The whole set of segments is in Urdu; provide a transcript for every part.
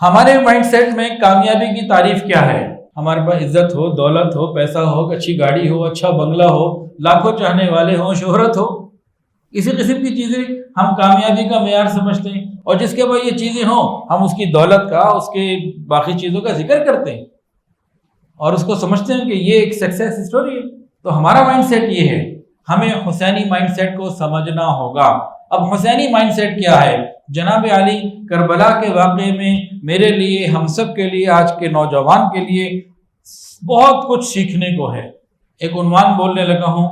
ہمارے مائنڈ سیٹ میں کامیابی کی تعریف کیا ہے؟ ہمارے پاس عزت ہو، دولت ہو، پیسہ ہو، اچھی گاڑی ہو، اچھا بنگلہ ہو، لاکھوں چاہنے والے ہوں، شہرت ہو، اسی قسم کی چیزیں ہم کامیابی کا معیار سمجھتے ہیں، اور جس کے بعد یہ چیزیں ہوں ہم اس کی دولت کا، اس کے باقی چیزوں کا ذکر کرتے ہیں اور اس کو سمجھتے ہیں کہ یہ ایک سکسیس اسٹوری ہے۔ تو ہمارا مائنڈ سیٹ یہ ہے، ہمیں حسینی مائنڈ سیٹ کو سمجھنا ہوگا۔ اب حسینی مائنڈ سیٹ کیا ہے؟ جناب علی کربلا کے واقعے میں میرے لیے، ہم سب کے لیے، آج کے نوجوان کے لیے بہت کچھ سیکھنے کو ہے۔ ایک عنوان بولنے لگا ہوں،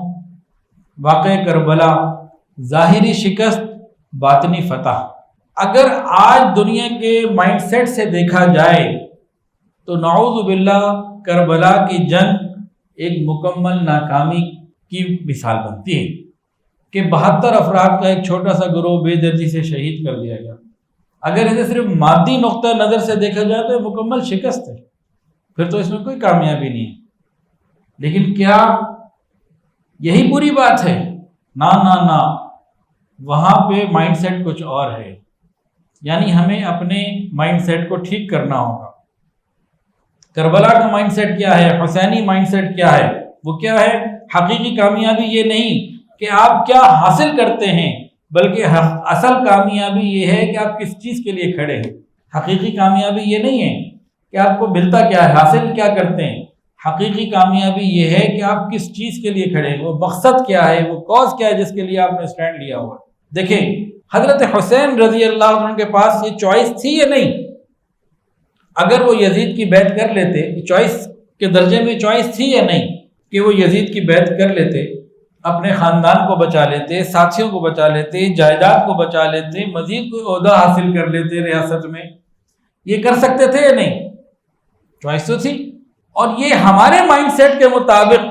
واقعہ کربلا، ظاہری شکست، باطنی فتح۔ اگر آج دنیا کے مائنڈ سیٹ سے دیکھا جائے تو نعوذ باللہ کربلا کی جنگ ایک مکمل ناکامی کی مثال بنتی ہے کہ 72 افراد کا ایک چھوٹا سا گروہ بے دردی سے شہید کر دیا گیا۔ اگر اسے صرف مادی نقطہ نظر سے دیکھا جائے تو یہ مکمل شکست ہے، پھر تو اس میں کوئی کامیابی نہیں ہے۔ لیکن کیا یہی پوری بات ہے؟ نہ نہ نہ، وہاں پہ مائنڈ سیٹ کچھ اور ہے، یعنی ہمیں اپنے مائنڈ سیٹ کو ٹھیک کرنا ہوگا۔ کربلا کا مائنڈ سیٹ کیا ہے؟ حسینی مائنڈ سیٹ کیا ہے؟ وہ کیا ہے؟ حقیقی کامیابی یہ نہیں کہ آپ کیا حاصل کرتے ہیں، بلکہ اصل کامیابی یہ ہے کہ آپ کس چیز کے لیے کھڑے ہیں۔ حقیقی کامیابی یہ نہیں ہے کہ آپ کو ملتا کیا ہے، حاصل کیا کرتے ہیں۔ حقیقی کامیابی یہ ہے کہ آپ کس چیز کے لیے کھڑے ہیں، وہ مقصد کیا ہے، وہ کاز کیا ہے جس کے لیے آپ نے اسٹینڈ لیا ہوا۔ دیکھیں، حضرت حسین رضی اللہ عنہ کے پاس یہ چوائس تھی یا نہیں؟ اگر وہ یزید کی بیعت کر لیتے، چوائس کے درجے میں چوائس تھی یا نہیں کہ وہ یزید کی بیعت کر لیتے، اپنے خاندان کو بچا لیتے، ساتھیوں کو بچا لیتے، جائیداد کو بچا لیتے، مزید کوئی عہدہ حاصل کر لیتے ریاست میں؟ یہ کر سکتے تھے یا نہیں؟ چوائس تو تھی، اور یہ ہمارے مائنڈ سیٹ کے مطابق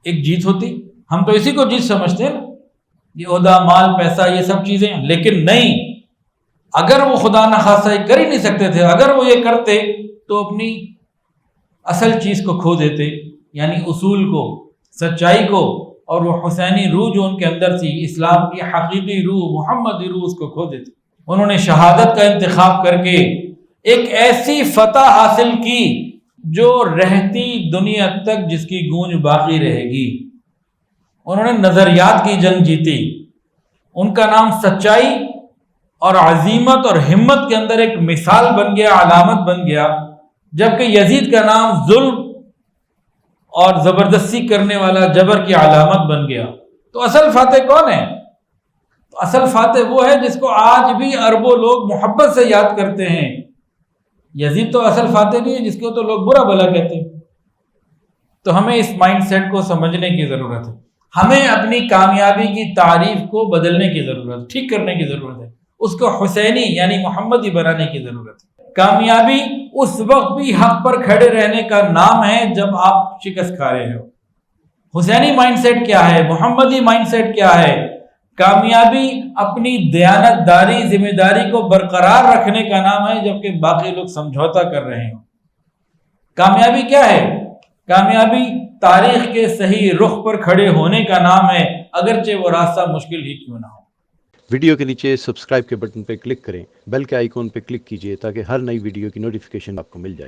ایک جیت ہوتی۔ ہم تو اسی کو جیت سمجھتے ہیں نا، یہ عہدہ، مال، پیسہ، یہ سب چیزیں، لیکن نہیں، اگر وہ خدا نخواستہ کر ہی نہیں سکتے تھے، اگر وہ یہ کرتے تو اپنی اصل چیز کو کھو دیتے، یعنی اصول کو، سچائی کو، اور وہ حسینی روح جو ان کے اندر تھی، اسلام کی حقیقی روح، محمدی روح، اس کو کھو دیتے۔ انہوں نے شہادت کا انتخاب کر کے ایک ایسی فتح حاصل کی جو رہتی دنیا تک جس کی گونج باقی رہے گی۔ انہوں نے نظریات کی جنگ جیتی، ان کا نام سچائی اور عزیمت اور ہمت کے اندر ایک مثال بن گیا، علامت بن گیا، جبکہ یزید کا نام ظلم اور زبردستی کرنے والا، جبر کی علامت بن گیا۔ تو اصل فاتح کون ہے؟ تو اصل فاتح وہ ہے جس کو آج بھی اربوں لوگ محبت سے یاد کرتے ہیں۔ یزید تو اصل فاتح نہیں ہے، جس کو تو لوگ برا بھلا کہتے ہیں۔ تو ہمیں اس مائنڈ سیٹ کو سمجھنے کی ضرورت ہے، ہمیں اپنی کامیابی کی تعریف کو بدلنے کی ضرورت ہے، ٹھیک کرنے کی ضرورت ہے، اس کو حسینی یعنی محمدی بنانے کی ضرورت ہے۔ کامیابی اس وقت بھی حق پر کھڑے رہنے کا نام ہے جب آپ شکست کھا رہے ہو۔ حسینی مائنڈ سیٹ کیا ہے؟ محمدی مائنڈ سیٹ کیا ہے؟ کامیابی اپنی دیانت داری، ذمہ داری کو برقرار رکھنے کا نام ہے جبکہ باقی لوگ سمجھوتا کر رہے ہیں۔ کامیابی کیا ہے؟ کامیابی تاریخ کے صحیح رخ پر کھڑے ہونے کا نام ہے، اگرچہ وہ راستہ مشکل ہی کیوں نہ ہو۔ ویڈیو کے نیچے سبسکرائب کے بٹن پہ کلک کریں، بیل کے آئیکن پہ کلک کیجئے تاکہ ہر نئی ویڈیو کی نوٹیفیکیشن آپ کو مل جائے۔